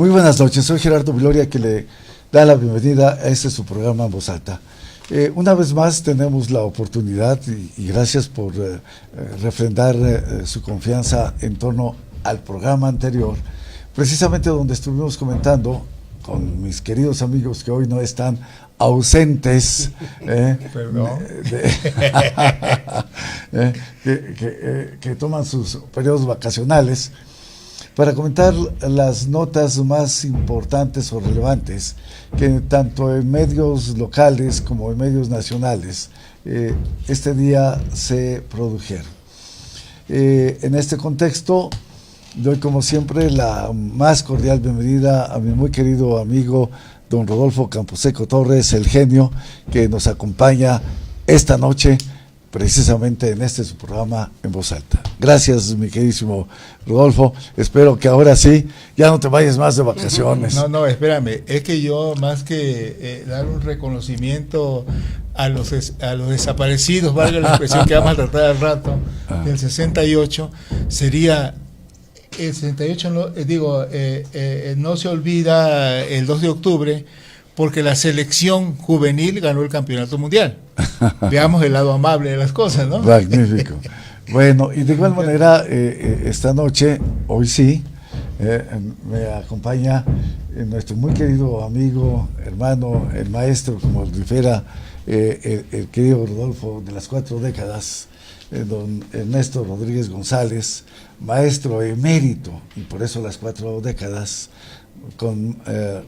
Muy buenas noches, soy Gerardo Viloria, que le da la bienvenida a este su programa en voz alta. Una vez más tenemos la oportunidad, y gracias por refrendar su confianza en torno al programa anterior, precisamente donde estuvimos comentando con mis queridos amigos que hoy no están ausentes, que toman sus periodos vacacionales, para comentar las notas más importantes o relevantes que tanto en medios locales como en medios nacionales este día se produjeron. En este contexto, doy como siempre la más cordial bienvenida a mi muy querido amigo don Rodolfo Camposeco Torres, el genio, que nos acompaña esta noche precisamente en este su programa en voz alta. Gracias, mi queridísimo Rodolfo. Espero que ahora sí ya no te vayas más de vacaciones. No, espérame. Es que yo, más que dar un reconocimiento a los desaparecidos, valga la expresión que vamos a tratar al rato, del 68, sería el 68, no se olvida el 2 de octubre, porque la selección juvenil ganó el campeonato mundial. Veamos el lado amable de las cosas, ¿no? Magnífico. Bueno, y de igual manera, esta noche, hoy sí, me acompaña nuestro muy querido amigo, hermano, el maestro, como dijera el querido Rodolfo, de las 4 décadas, don Ernesto Rodríguez González, maestro emérito, y por eso las 4 décadas, con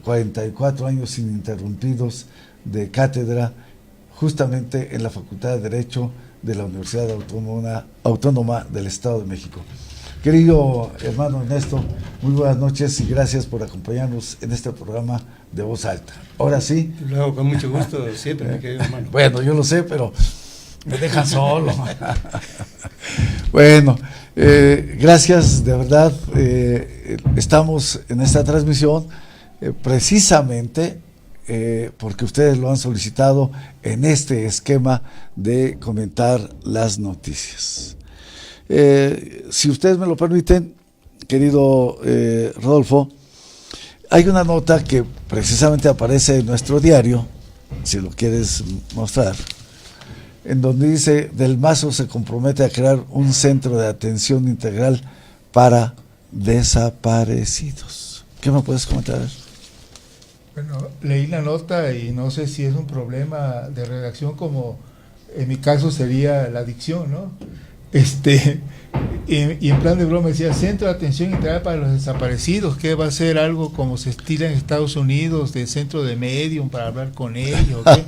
44 años ininterrumpidos de cátedra, justamente en la Facultad de Derecho de la Universidad Autónoma del Estado de México. Querido hermano Ernesto, muy buenas noches y gracias por acompañarnos en este programa de voz alta. Ahora sí. Lo hago con mucho gusto siempre, mi querido hermano. Bueno, yo lo sé, pero me dejan solo. Bueno, gracias, de verdad. Estamos en esta transmisión precisamente porque ustedes lo han solicitado en este esquema de comentar las noticias. Si ustedes me lo permiten, querido Rodolfo, hay una nota que precisamente aparece en nuestro diario, si lo quieres mostrar, en donde dice: Del Mazo se compromete a crear un centro de atención integral para desaparecidos. ¿Qué me puedes comentar? Bueno, leí la nota y no sé si es un problema de redacción, como en mi caso sería la dicción, ¿no? Y en plan de broma decía: Centro de Atención Integral para los Desaparecidos, que va a ser algo como se estila en Estados Unidos, de centro de medium para hablar con ellos, ¿okay?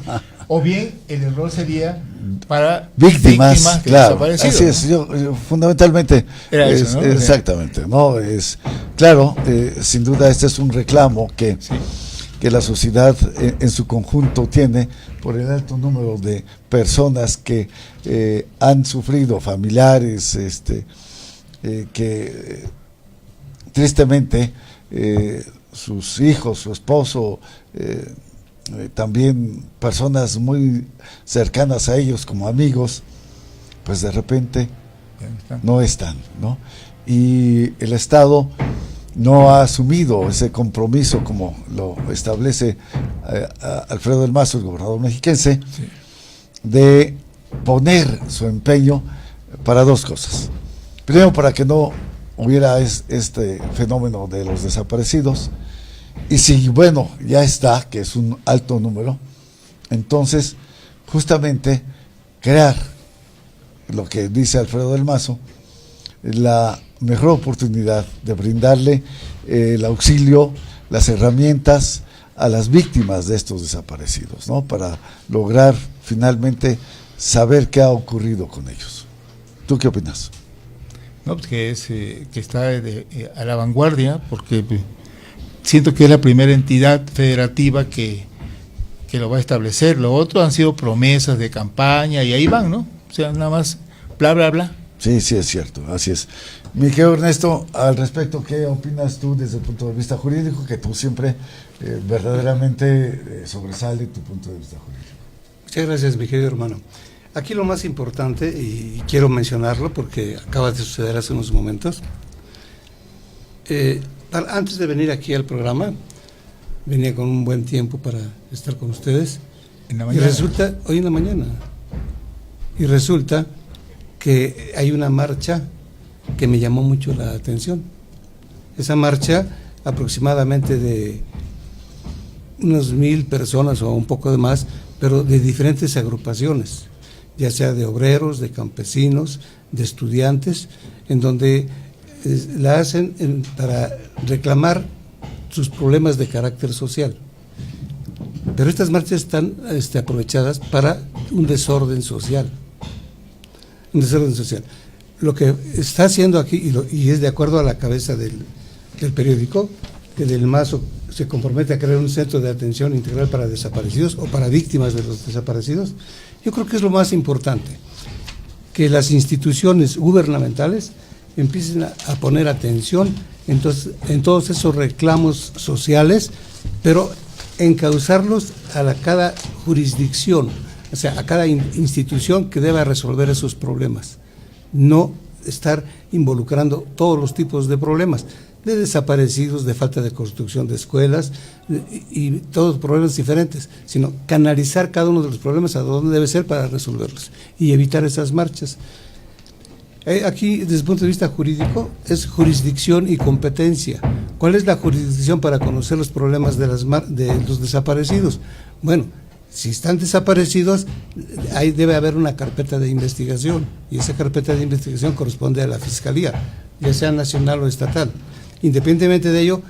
O bien el error sería para víctimas claro, desaparecidos. Así es, yo fundamentalmente era eso, ¿no? Exactamente, no es claro, sin duda este es un reclamo que la sociedad en su conjunto tiene por el alto número de personas que han sufrido, familiares, que tristemente sus hijos, su esposo, también personas muy cercanas a ellos como amigos, pues de repente no están, ¿no? Y el Estado no ha asumido ese compromiso, como lo establece Alfredo del Mazo, el gobernador mexiquense, de poner su empeño para dos cosas. Primero, para que no hubiera este fenómeno de los desaparecidos, y si, bueno, ya está, que es un alto número, entonces, justamente, crear lo que dice Alfredo del Mazo, la mejor oportunidad de brindarle el auxilio, las herramientas a las víctimas de estos desaparecidos, ¿no? Para lograr finalmente saber qué ha ocurrido con ellos. ¿Tú qué opinas? No, pues que está a la vanguardia, porque siento que es la primera entidad federativa que lo va a establecer. Lo otro han sido promesas de campaña y ahí van, ¿no? O sea, nada más bla, bla, bla. Sí, es cierto, así es. Mi querido Ernesto, al respecto, ¿qué opinas tú desde el punto de vista jurídico? Que tú siempre verdaderamente sobresale tu punto de vista jurídico. Muchas gracias, mi querido hermano. Aquí lo más importante, y quiero mencionarlo porque acaba de suceder hace unos momentos, antes de venir aquí al programa, venía con un buen tiempo para estar con ustedes. En la mañana. Y resulta, hoy en la mañana, y resulta que hay una marcha que me llamó mucho la atención. Esa marcha, aproximadamente de unos 1,000 personas o un poco de más, pero de diferentes agrupaciones, ya sea de obreros, de campesinos, de estudiantes, en donde la hacen para reclamar sus problemas de carácter social. Pero estas marchas están aprovechadas para un desorden social. Un desorden social. Lo que está haciendo aquí, y es de acuerdo a la cabeza del periódico, que del Mazo se compromete a crear un centro de atención integral para desaparecidos o para víctimas de los desaparecidos, yo creo que es lo más importante, que las instituciones gubernamentales empiecen a poner atención en todos esos reclamos sociales, pero encauzarlos a cada jurisdicción, o sea, a cada institución que deba resolver esos problemas, no estar involucrando todos los tipos de problemas, de desaparecidos, de falta de construcción de escuelas y todos problemas diferentes, sino canalizar cada uno de los problemas a donde debe ser para resolverlos y evitar esas marchas. Aquí, desde el punto de vista jurídico, es jurisdicción y competencia. ¿Cuál es la jurisdicción para conocer los problemas de los desaparecidos? Bueno, si están desaparecidos, ahí debe haber una carpeta de investigación, y esa carpeta de investigación corresponde a la Fiscalía, ya sea nacional o estatal. Independientemente de ello,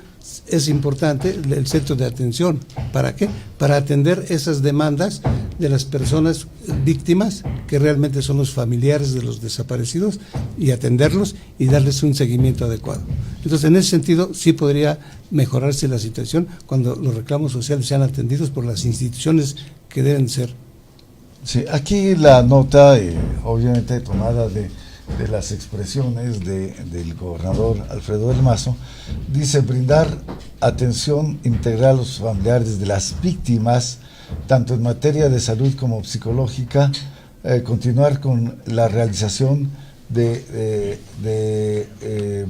es importante el centro de atención. ¿Para qué? Para atender esas demandas de las personas víctimas, que realmente son los familiares de los desaparecidos, y atenderlos y darles un seguimiento adecuado. Entonces, en ese sentido, sí podría mejorarse la situación cuando los reclamos sociales sean atendidos por las instituciones que deben ser. Sí, aquí la nota, obviamente tomada de las expresiones del gobernador Alfredo del Mazo, dice: brindar atención integral a los familiares de las víctimas, tanto en materia de salud como psicológica, continuar con la realización de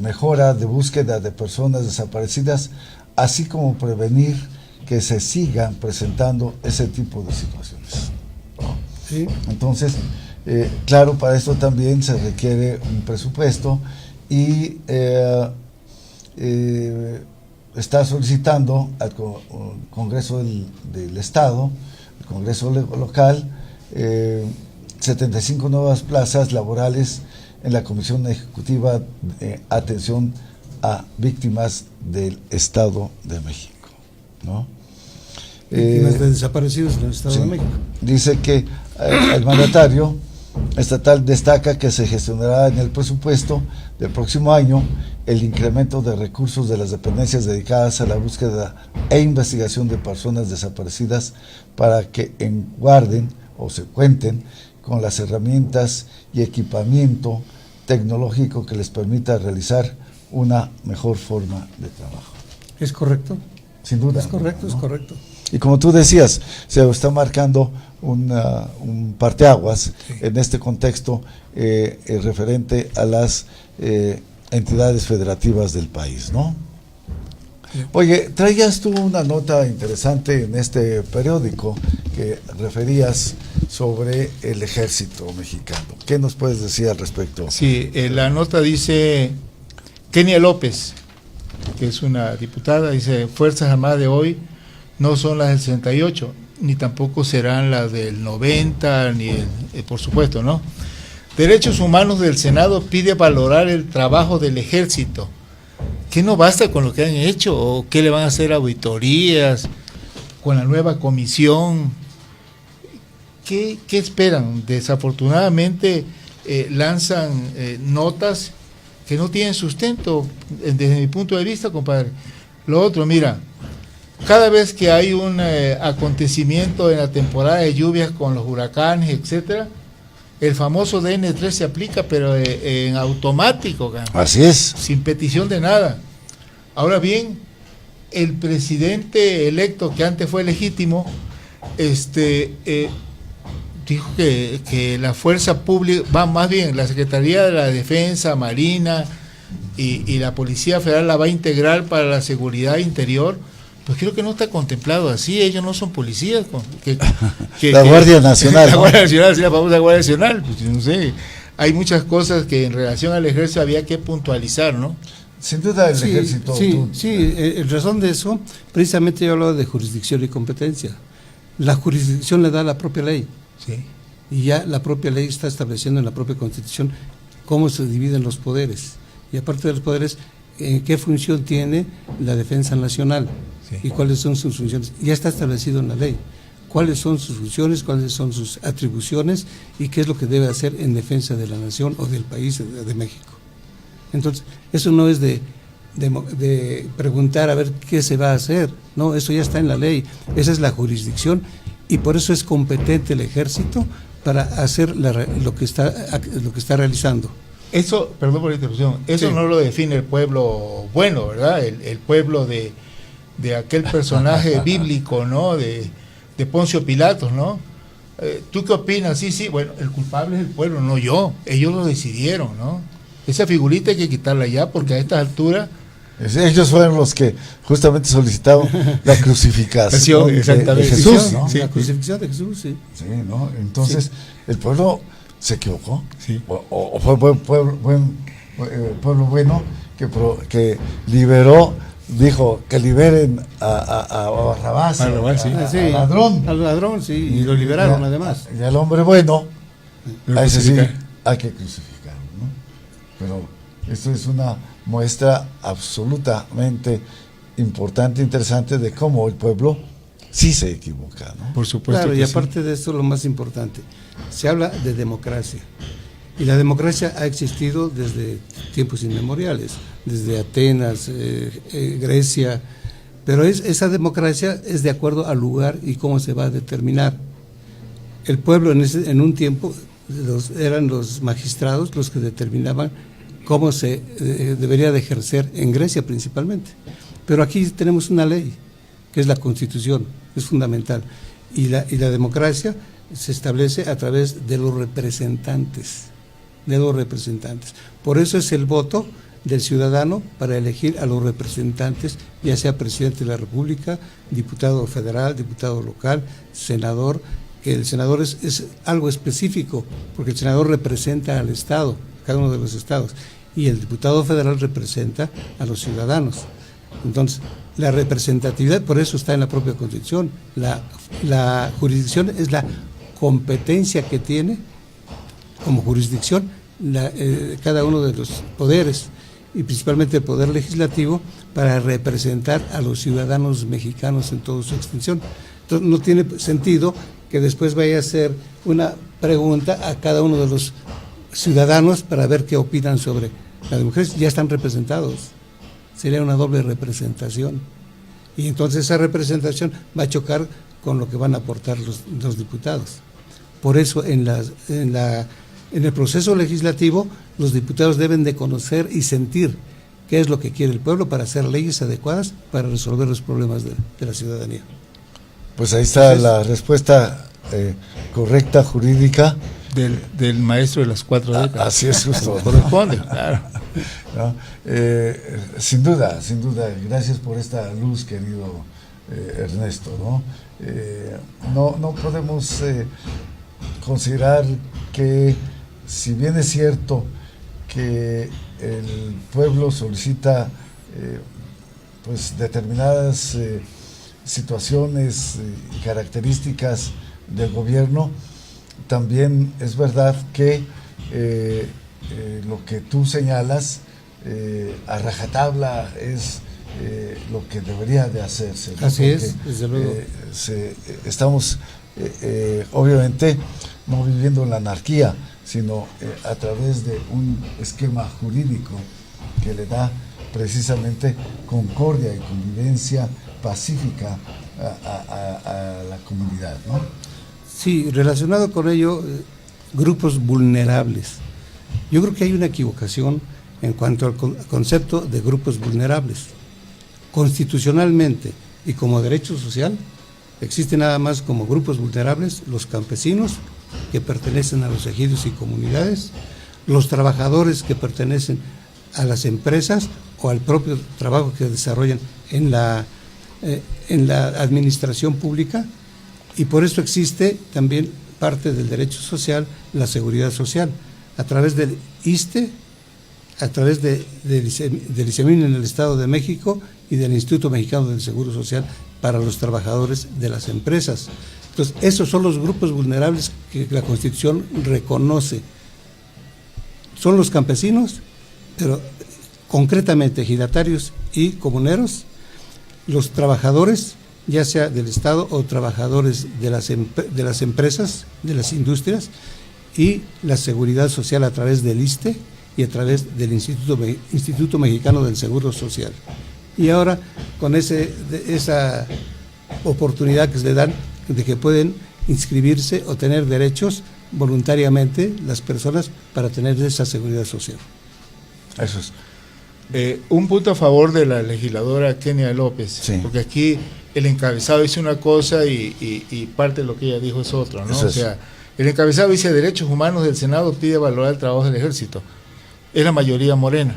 mejora de búsqueda de personas desaparecidas, así como prevenir que se sigan presentando ese tipo de situaciones. ¿Sí? Entonces, claro, para esto también se requiere un presupuesto y está solicitando al Congreso del Estado, el Congreso local, 75 nuevas plazas laborales en la Comisión Ejecutiva de Atención a Víctimas del Estado de México, ¿no? Víctimas de desaparecidos en el Estado de México. Dice que el mandatario estatal destaca que se gestionará en el presupuesto del próximo año el incremento de recursos de las dependencias dedicadas a la búsqueda e investigación de personas desaparecidas para que guarden o se cuenten con las herramientas y equipamiento tecnológico que les permita realizar una mejor forma de trabajo. ¿Es correcto? Sin duda. Es correcto, ¿no? Es correcto. Y como tú decías, se está marcando un parteaguas, sí, en este contexto referente a las entidades federativas del país, ¿no? Sí. Oye, traías tú una nota interesante en este periódico que referías sobre el ejército mexicano. ¿Qué nos puedes decir al respecto? Sí, la nota dice: Kenia López, que es una diputada, dice: Fuerzas Armadas de hoy no son las del 68, ni tampoco serán las del 90, ni por supuesto, ¿no? Derechos Humanos del Senado pide valorar el trabajo del ejército. ¿Qué no basta con lo que han hecho? ¿O qué le van a hacer auditorías con la nueva comisión? ¿Qué esperan? Desafortunadamente lanzan notas que no tienen sustento desde mi punto de vista, compadre. Lo otro, mira, cada vez que hay un acontecimiento en la temporada de lluvias con los huracanes, etcétera, el famoso DN3 se aplica, pero en automático. Así es. Sin petición de nada. Ahora bien, el presidente electo, que antes fue legítimo, dijo que la fuerza pública, más bien la Secretaría de la Defensa, Marina, y la Policía Federal la va a integrar para la seguridad interior, pues creo que no está contemplado así. Ellos no son policías. La Guardia Nacional. La Guardia Nacional, sí, la famosa Guardia Nacional. Pues, no sé, hay muchas cosas que en relación al ejército había que puntualizar, ¿no? Sin duda el ejército. En razón de eso, precisamente yo hablo de jurisdicción y competencia. La jurisdicción le da la propia ley. Sí. Y ya la propia ley está estableciendo en la propia Constitución cómo se dividen los poderes. Y aparte de los poderes, qué función tiene la defensa nacional, sí, y cuáles son sus funciones. Ya está establecido en la ley cuáles son sus funciones, cuáles son sus atribuciones y qué es lo que debe hacer en defensa de la nación o del país de México. Entonces, eso no es de preguntar a ver qué se va a hacer, no, eso ya está en la ley, esa es la jurisdicción y por eso es competente el ejército para hacer lo que está realizando. Eso, perdón por la interrupción, eso sí, no lo define el pueblo bueno, ¿verdad? El pueblo de aquel personaje bíblico, ¿no? De Poncio Pilatos, ¿no? ¿Tú qué opinas? Sí, bueno, el culpable es el pueblo, no yo, ellos lo decidieron, ¿no? Esa figurita hay que quitarla ya porque a estas alturas... Ellos fueron los que justamente solicitaron la crucificación de Jesús, ¿no? Sí, la crucifixión de Jesús, sí. Sí, ¿no? Entonces, sí, el pueblo se equivocó, sí, o fue pueblo bueno que liberó, dijo que liberen a Barrabás, sí, al ladrón. Al ladrón, sí, y lo liberaron además. Y al hombre bueno, a ese sí hay que crucificarlo, ¿no? Pero esto es una muestra absolutamente importante, interesante de cómo el pueblo sí se equivoca, ¿no? Por supuesto. Claro, y aparte de esto, lo más importante, se habla de democracia. Y la democracia ha existido desde tiempos inmemoriales, desde Atenas, Grecia, pero esa democracia es de acuerdo al lugar y cómo se va a determinar. El pueblo en un tiempo eran los magistrados los que determinaban cómo se debería de ejercer en Grecia principalmente. Pero aquí tenemos una ley, que es la Constitución, es fundamental. Y la democracia se establece a través de los representantes. Por eso es el voto del ciudadano para elegir a los representantes, ya sea presidente de la República, diputado federal, diputado local, senador, que el senador es algo específico, porque el senador representa al Estado, cada uno de los estados, y el diputado federal representa a los ciudadanos. Entonces, la representatividad, por eso está en la propia Constitución, la jurisdicción es la competencia que tiene como jurisdicción cada uno de los poderes, y principalmente el poder legislativo, para representar a los ciudadanos mexicanos en toda su extensión. Entonces, no tiene sentido que después vaya a hacer una pregunta a cada uno de los ciudadanos para ver qué opinan sobre la democracia. Ya están representados, sería una doble representación, y entonces esa representación va a chocar con lo que van a aportar los diputados. Por eso en el proceso legislativo los diputados deben de conocer y sentir qué es lo que quiere el pueblo para hacer leyes adecuadas para resolver los problemas de la ciudadanía. Pues ahí está la respuesta correcta, jurídica. Del maestro de las 4 décadas. Así es, justo. Corresponde, claro. ¿No? Sin duda, gracias por esta luz, querido Ernesto, ¿no? No podemos considerar que, si bien es cierto que el pueblo solicita pues determinadas situaciones y características del gobierno, también es verdad que lo que tú señalas a rajatabla es lo que debería de hacerse, ¿no? Así es, desde luego. Estamos obviamente no viviendo en la anarquía, sino a través de un esquema jurídico que le da precisamente concordia y convivencia pacífica a la comunidad, ¿no? Sí, relacionado con ello, grupos vulnerables. Yo creo que hay una equivocación en cuanto al concepto de grupos vulnerables. Constitucionalmente y como derecho social, existe nada más como grupos vulnerables los campesinos que pertenecen a los ejidos y comunidades, los trabajadores que pertenecen a las empresas o al propio trabajo que desarrollan en la administración pública, y por eso existe también parte del derecho social, la seguridad social, a través del ISSSTE, a través del ISEMIN en el Estado de México y del Instituto Mexicano del Seguro Social para los trabajadores de las empresas. Entonces, esos son los grupos vulnerables que la Constitución reconoce. Son los campesinos, pero concretamente ejidatarios y comuneros, los trabajadores, ya sea del Estado o trabajadores de las empresas, de las industrias, y la seguridad social a través del ISSSTE y a través del Instituto Mexicano del Seguro Social. Y ahora, con esa oportunidad que se le dan de que pueden inscribirse o tener derechos voluntariamente las personas para tener esa seguridad social. Eso es. Un punto a favor de la legisladora Kenia López, sí, porque aquí el encabezado dice una cosa y parte de lo que ella dijo es otra, ¿no? O sea, el encabezado dice: Derechos Humanos del Senado pide valorar el trabajo del Ejército. Es la mayoría morena.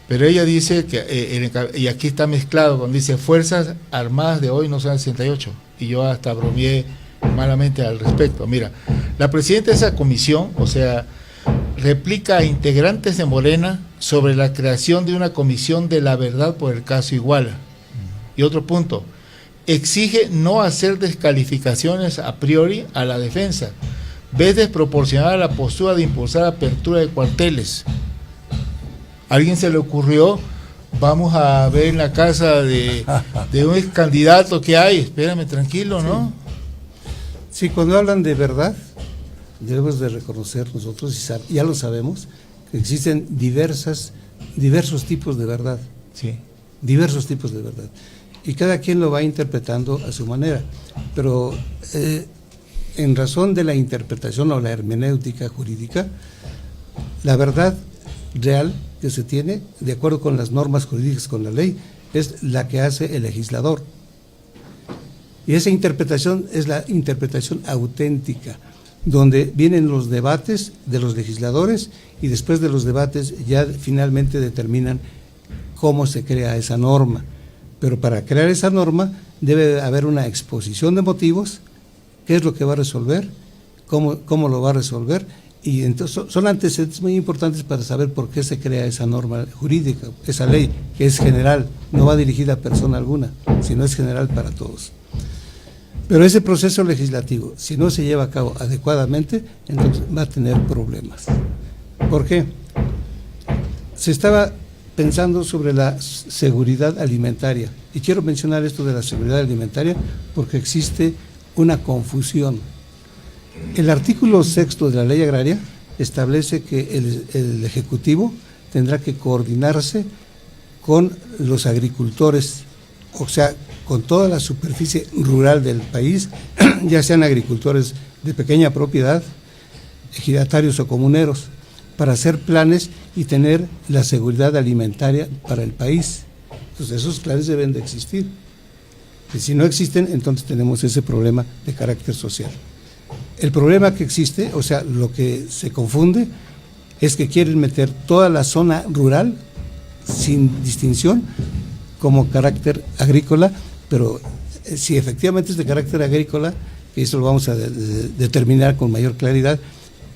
Pero ella dice que, y aquí está mezclado, cuando dice Fuerzas Armadas de hoy no son 68, y yo hasta bromeé malamente al respecto. Mira, la presidenta de esa comisión, o sea, replica a integrantes de Morena sobre la creación de una comisión de la verdad por el caso Iguala. Y otro punto, exige no hacer descalificaciones a priori a la defensa, ves desproporcionada la postura de impulsar apertura de cuarteles. ¿A alguien se le ocurrió? Vamos a ver en la casa de un ex candidato que hay. Espérame, tranquilo, ¿no? Sí, cuando hablan de verdad, debemos de reconocer nosotros, y ya lo sabemos, que existen diversos tipos de verdad. Sí. Diversos tipos de verdad. Y cada quien lo va interpretando a su manera. Pero en razón de la interpretación o la hermenéutica jurídica, la verdad real que se tiene, de acuerdo con las normas jurídicas, con la ley, es la que hace el legislador. Y esa interpretación es la interpretación auténtica, donde vienen los debates de los legisladores y después de los debates ya finalmente determinan cómo se crea esa norma. Pero para crear esa norma debe haber una exposición de motivos, qué es lo que va a resolver, cómo lo va a resolver, y entonces son antecedentes muy importantes para saber por qué se crea esa norma jurídica, esa ley que es general, no va dirigida a persona alguna, sino es general para todos. Pero ese proceso legislativo, si no se lleva a cabo adecuadamente, entonces va a tener problemas. ¿Por qué? Se estaba pensando sobre la seguridad alimentaria, y quiero mencionar esto de la seguridad alimentaria porque existe una confusión. El artículo 6 de la Ley Agraria establece que el Ejecutivo tendrá que coordinarse con los agricultores, o sea, con toda la superficie rural del país, ya sean agricultores de pequeña propiedad, ejidatarios o comuneros, para hacer planes y tener la seguridad alimentaria para el país. Entonces esos planes deben de existir. Y si no existen, entonces tenemos ese problema de carácter social. El problema que existe, o sea, lo que se confunde, es que quieren meter toda la zona rural sin distinción como carácter agrícola, pero si efectivamente es de carácter agrícola, y eso lo vamos a determinar con mayor claridad,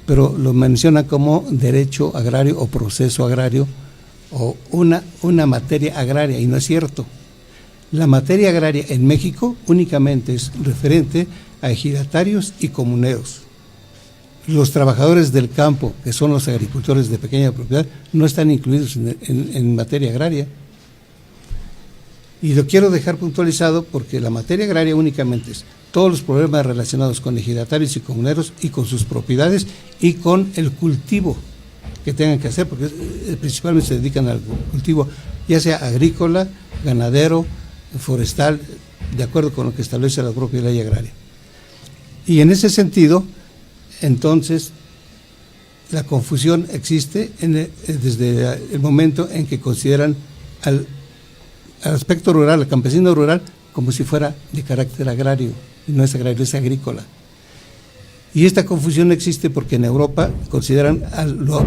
pero lo menciona como derecho agrario o proceso agrario o una materia agraria, y no es cierto. La materia agraria en México únicamente es referente a ejidatarios y comuneros. Los trabajadores del campo, que son los agricultores de pequeña propiedad, no están incluidos en materia agraria. Y lo quiero dejar puntualizado porque la materia agraria únicamente es todos los problemas relacionados con ejidatarios y comuneros y con sus propiedades y con el cultivo que tengan que hacer, porque principalmente se dedican al cultivo, ya sea agrícola, ganadero, forestal, de acuerdo con lo que establece la propia ley agraria. Y en ese sentido, entonces, la confusión existe desde el momento en que consideran al aspecto rural, al campesino rural, como si fuera de carácter agrario, y no es agrario, es agrícola. Y esta confusión existe porque en Europa consideran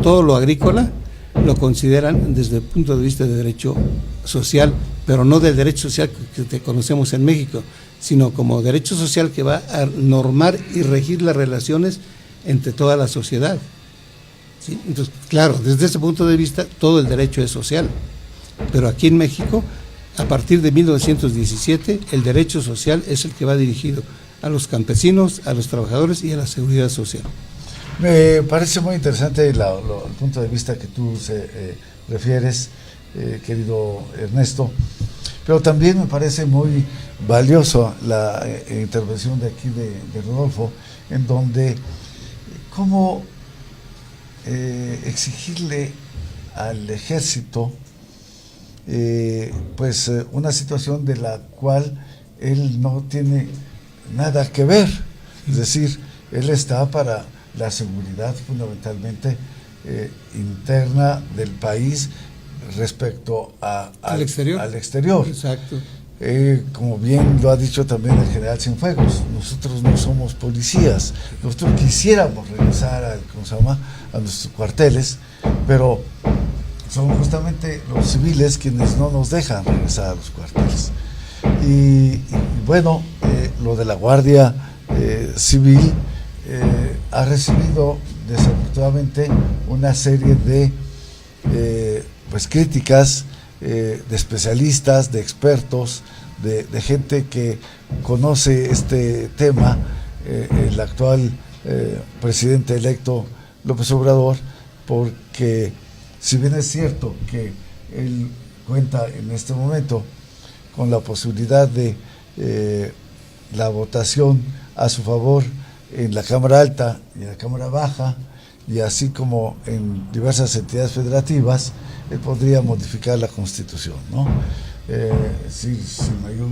todo lo agrícola lo consideran desde el punto de vista de derecho social, pero no del derecho social que conocemos en México, sino como derecho social que va a normar y regir las relaciones entre toda la sociedad. ¿Sí? Entonces, claro, desde ese punto de vista, todo el derecho es social, pero aquí en México, a partir de 1917, el derecho social es el que va dirigido a los campesinos, a los trabajadores y a la seguridad social. Me parece muy interesante el punto de vista que tú refieres, querido Ernesto, pero también me parece muy valioso la intervención de aquí de Rodolfo, en donde cómo exigirle al ejército pues una situación de la cual él no tiene nada que ver, es decir, él está para la seguridad fundamentalmente interna del país respecto al exterior. Exacto. Como bien lo ha dicho también el general Cienfuegos, nosotros no somos policías, nosotros quisiéramos regresar a nuestros cuarteles, pero son justamente los civiles quienes no nos dejan regresar a los cuarteles. Y bueno, lo de la Guardia Civil ha recibido desafortunadamente una serie de pues críticas de especialistas, de expertos, de gente que conoce este tema, el actual presidente electo López Obrador, porque si bien es cierto que él cuenta en este momento con la posibilidad de la votación a su favor en la Cámara Alta y en la Cámara Baja, y así como en diversas entidades federativas, él podría modificar la Constitución, ¿no? Sin mayor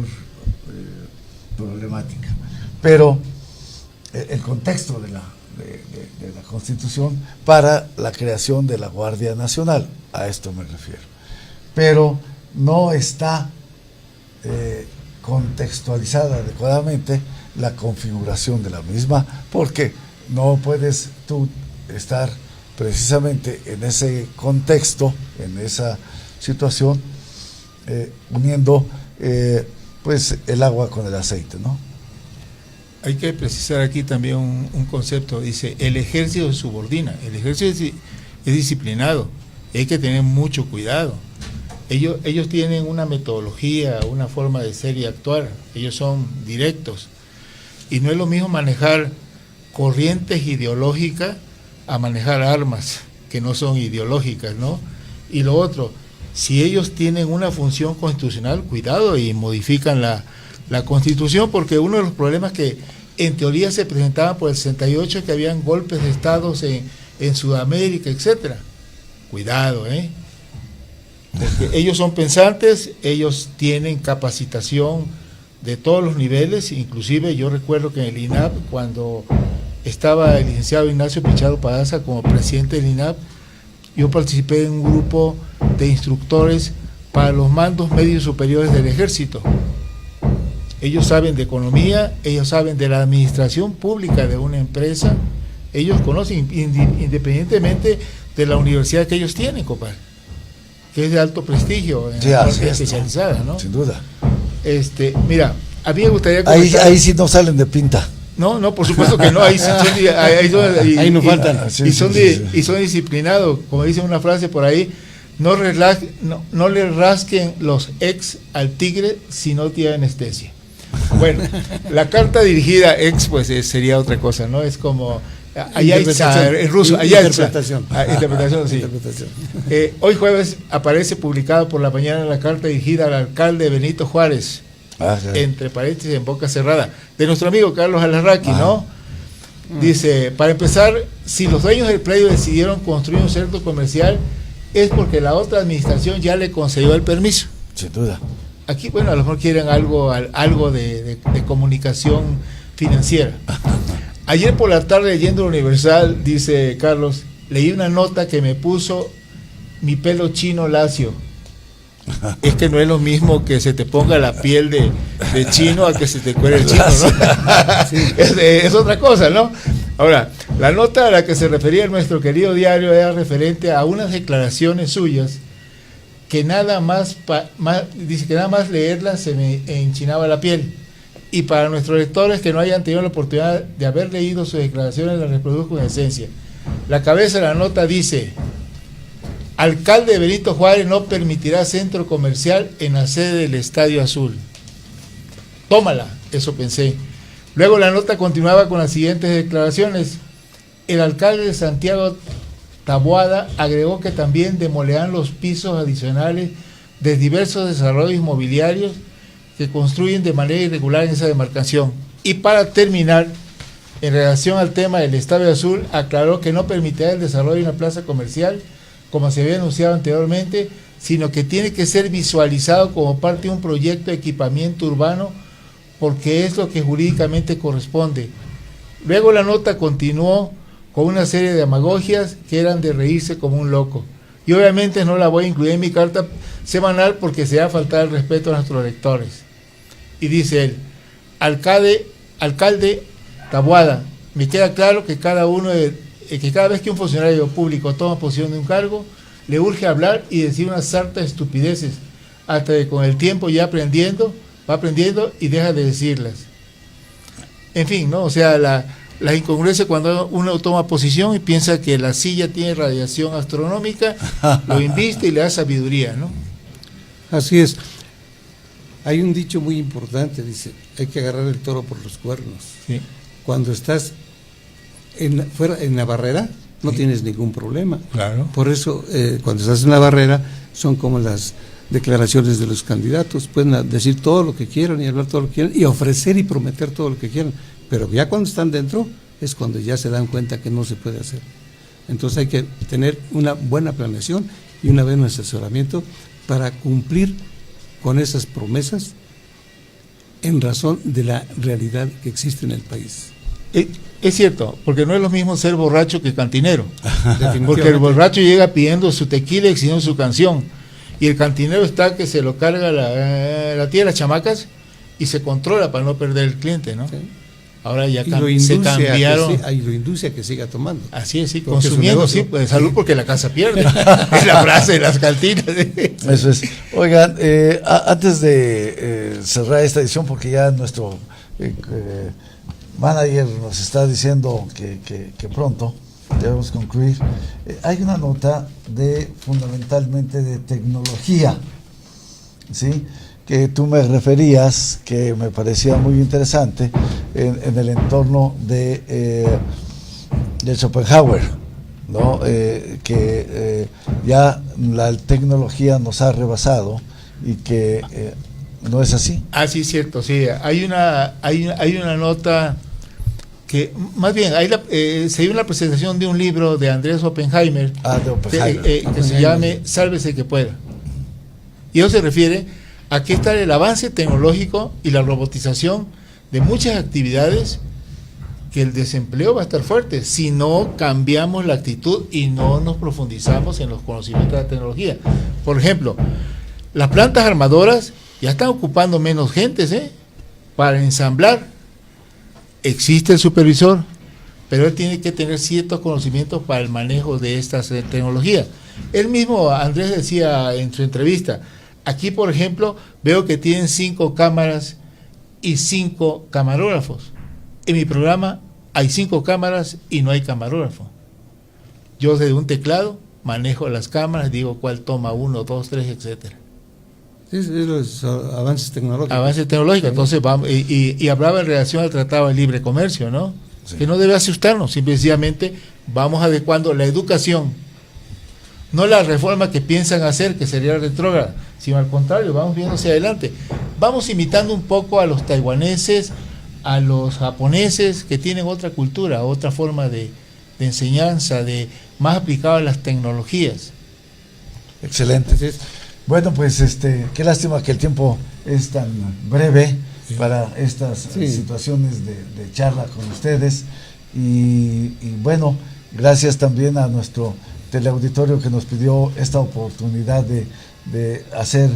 problemática. Pero el contexto de la Constitución para la creación de la Guardia Nacional, a esto me refiero. Pero no está contextualizada adecuadamente la configuración de la misma, porque no puedes tú estar precisamente en ese contexto, en esa situación, uniendo pues el agua con el aceite, ¿no? Hay que precisar aquí también un concepto. Dice, el ejército subordina, el ejército es disciplinado, hay que tener mucho cuidado. Ellos tienen una metodología, una forma de ser y actuar, ellos son directos, y no es lo mismo manejar corrientes ideológicas a manejar armas que no son ideológicas, ¿no? Y lo otro, si ellos tienen una función constitucional, cuidado y modifican la Constitución, porque uno de los problemas que en teoría se presentaban por el 68 es que habían golpes de estados en Sudamérica, etcétera. Cuidado, porque ellos son pensantes, ellos tienen capacitación de todos los niveles, inclusive yo recuerdo que en el INAP, cuando estaba el licenciado Ignacio Pichardo Padaza como presidente del INAP, yo participé en un grupo de instructores para los mandos medios superiores del ejército. Ellos saben de economía, ellos saben de la administración pública de una empresa, ellos conocen independientemente de la universidad que ellos tienen, compadre, que es de alto prestigio, en la parte especializada, ¿no? Sin duda. Mira, a mí me gustaría comentar... Ahí sí no salen de pinta. No, por supuesto que no, ahí no faltan. Y son disciplinados, como dice una frase por ahí, no le rasquen los ex al tigre si no tiene anestesia. Bueno, la carta dirigida ex, pues sería otra cosa, ¿no? Es como en ruso, interpretación, sí. Interpretación. Hoy jueves aparece publicada por la mañana la carta dirigida al alcalde Benito Juárez, entre paréntesis, en boca cerrada, de nuestro amigo Carlos Alarraqui, ¿no? Dice, para empezar, si los dueños del predio decidieron construir un centro comercial, es porque la otra administración ya le concedió el permiso. Sin duda. Aquí, bueno, a lo mejor quieren algo de comunicación financiera. Ayer por la tarde, leyendo el Universal, dice Carlos, leí una nota que me puso mi pelo chino lacio. Es que no es lo mismo que se te ponga la piel de chino a que se te cuele el chino, ¿no? Sí. Es otra cosa, ¿no? Ahora, la nota a la que se refería nuestro querido diario era referente a unas declaraciones suyas que nada más, dice que nada más leerlas se me enchinaba la piel. Y para nuestros lectores que no hayan tenido la oportunidad de haber leído sus declaraciones, las reproduzco en esencia. La cabeza de la nota dice: alcalde Benito Juárez no permitirá centro comercial en la sede del Estadio Azul. Tómala, eso pensé. Luego la nota continuaba con las siguientes declaraciones. El alcalde de Santiago Taboada agregó que también demolerán los pisos adicionales de diversos desarrollos inmobiliarios que construyen de manera irregular en esa demarcación. Y para terminar, en relación al tema del Estadio Azul, aclaró que no permitirá el desarrollo de una plaza comercial como se había anunciado anteriormente, sino que tiene que ser visualizado como parte de un proyecto de equipamiento urbano, porque es lo que jurídicamente corresponde. Luego la nota continuó con una serie de demagogias que eran de reírse como un loco. Y obviamente no la voy a incluir en mi carta semanal porque se va a faltar el respeto a nuestros lectores. Y dice él: alcalde Taboada, me queda claro que cada vez que un funcionario público toma posición de un cargo, le urge hablar y decir una sarta de estupideces, hasta que con el tiempo va aprendiendo y deja de decirlas. En fin, ¿no? O sea, la incongruencia cuando uno toma posición y piensa que la silla tiene radiación astronómica, lo inviste y le da sabiduría, ¿no? Así es. Hay un dicho muy importante, dice, hay que agarrar el toro por los cuernos. Sí. Cuando estás fuera en la barrera, no tienes ningún problema. Claro. Por eso, cuando estás en la barrera, son como las declaraciones de los candidatos. Pueden decir todo lo que quieran y hablar todo lo que quieran y ofrecer y prometer todo lo que quieran. Pero ya cuando están dentro, es cuando ya se dan cuenta que no se puede hacer. Entonces hay que tener una buena planeación y un buen asesoramiento para cumplir con esas promesas en razón de la realidad que existe en el país. Es cierto, porque no es lo mismo ser borracho que cantinero. Porque el borracho llega pidiendo su tequila y exigiendo su canción, y el cantinero está que se lo carga la tía de las chamacas y se controla para no perder el cliente, ¿no? Sí. Ahora ya se cambiaron. Y lo induce a que siga tomando. Así es, sí, consumiendo, sí, pues salud porque la casa pierde. Es la frase de las cantinas. Eso es. Oigan, antes de cerrar esta edición, porque ya nuestro manager nos está diciendo que pronto debemos concluir, hay una nota fundamentalmente de tecnología, ¿sí?, que tú me referías, que me parecía muy interesante en el entorno de Schopenhauer, ¿no? Que ya la tecnología nos ha rebasado y que no es así. Ah, sí, cierto, sí. Hay una nota que, más bien, se dio una presentación de un libro de Andrés Oppenheimer, que se llame Sálvese que pueda. Y eso se refiere a que está el avance tecnológico y la robotización de muchas actividades, que el desempleo va a estar fuerte si no cambiamos la actitud y no nos profundizamos en los conocimientos de la tecnología. Por ejemplo, las plantas armadoras ya están ocupando menos gentes, para ensamblar. Existe el supervisor, pero él tiene que tener ciertos conocimientos para el manejo de estas tecnologías. Él mismo, Andrés, decía en su entrevista: aquí, por ejemplo, veo que tienen 5 cámaras y 5 camarógrafos. En mi programa hay 5 cámaras y no hay camarógrafo. Yo desde un teclado manejo las cámaras, digo cuál toma 1, 2, 3, etcétera. Sí, los avances tecnológicos. Avances tecnológicos. Entonces, vamos, y hablaba en relación al Tratado de Libre Comercio, ¿no? Sí. Que no debe asustarnos, simplemente vamos adecuando la educación, no la reforma que piensan hacer, que sería retrógrada, sino al contrario, vamos viendo hacia adelante. Vamos imitando un poco a los taiwaneses, a los japoneses, que tienen otra cultura, otra forma de enseñanza, más aplicada a las tecnologías. Excelente. Bueno, pues qué lástima que el tiempo es tan breve para estas situaciones de charla con ustedes. Y bueno, gracias también a nuestro teleauditorio que nos pidió esta oportunidad de hacer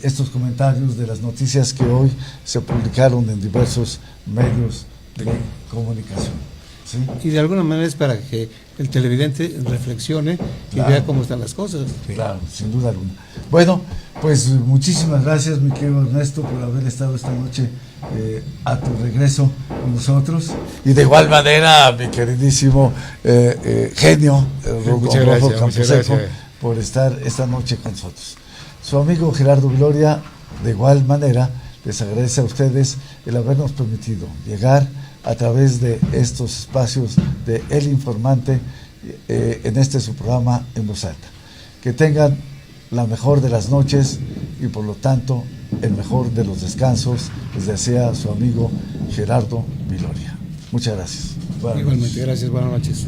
estos comentarios de las noticias que hoy se publicaron en diversos medios de comunicación. Sí. Y de alguna manera es para que el televidente reflexione y vea cómo están las cosas. Claro, sin duda alguna. Bueno, pues muchísimas gracias, mi querido Ernesto, por haber estado esta noche a tu regreso con nosotros. Y de igual manera, mi queridísimo genio, Muchas gracias, Camposeco, por estar esta noche con nosotros. Su amigo Gerardo Viloria, de igual manera, les agradece a ustedes el habernos permitido llegar a través de estos espacios de El Informante en este su programa En Voz Alta. Que tengan la mejor de las noches y por lo tanto el mejor de los descansos, les desea su amigo Gerardo Viloria. Muchas gracias. Igualmente, gracias, buenas noches.